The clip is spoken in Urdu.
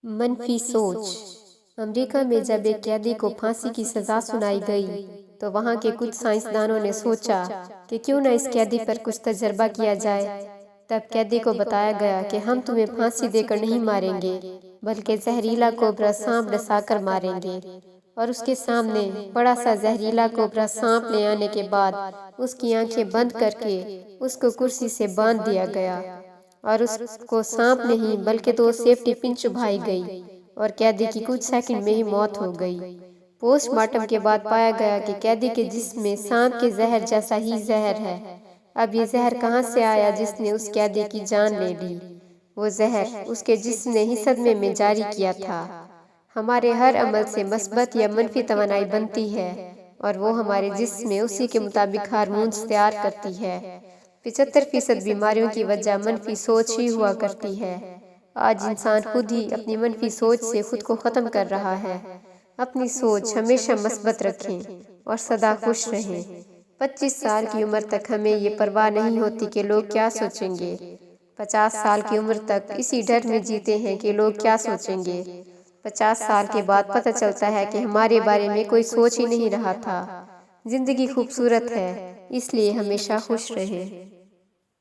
منفی سوچ۔ امریکہ میں جب ایک قیدی کو پھانسی کی سزا سنائی گئی تو وہاں کے کچھ سائنسدانوں نے سوچا کہ کیوں نہ اس قیدی پر کچھ تجربہ کیا جائے۔ تب قیدی کو بتایا گیا کہ ہم تمہیں پھانسی دے کر نہیں ماریں گے بلکہ زہریلا کوبرا سانپ ڈسا کر ماریں گے، اور اس کے سامنے بڑا سا زہریلا کوبرا سانپ لے آنے کے بعد اس کی آنکھیں بند کر کے اس کو کرسی سے باندھ دیا گیا، اور اس کو سانپ نہیں بلکہ دو سیفٹی پن چبھائی گئی، اور قیدی کی کچھ سیکنڈ میں ہی موت ہو گئی۔ پوسٹ مارٹم کے بعد پایا گیا کہ قیدی کے جسم میں سانپ کے زہر جیسا ہی زہر ہے۔ اب یہ زہر کہاں سے آیا جس نے اس قیدی کی جان لے لی؟ وہ زہر اس کے جسم نے ہی صدمے میں جاری کیا تھا۔ ہمارے ہر عمل سے مثبت یا منفی توانائی بنتی ہے، اور وہ ہمارے جسم میں اسی کے مطابق ہارمونز تیار کرتی ہے۔ 75% بیماریوں کی وجہ منفی سوچ ہی ہوا کرتی ہے۔ آج انسان خود ہی اپنی منفی سوچ سے خود کو ختم کر رہا ہے۔ اپنی سوچ ہمیشہ مثبت رکھیں اور سدا خوش رہیں۔ 25 سال کی عمر تک ہمیں یہ پرواہ نہیں ہوتی کہ لوگ کیا سوچیں گے۔ 50 سال کی عمر تک اسی ڈر میں جیتے ہیں کہ لوگ کیا سوچیں گے۔ 50 سال کے بعد پتہ چلتا ہے کہ ہمارے بارے میں کوئی سوچ ہی نہیں رہا تھا۔ زندگی خوبصورت ہے، اس لیے ہمیشہ خوش رہیں۔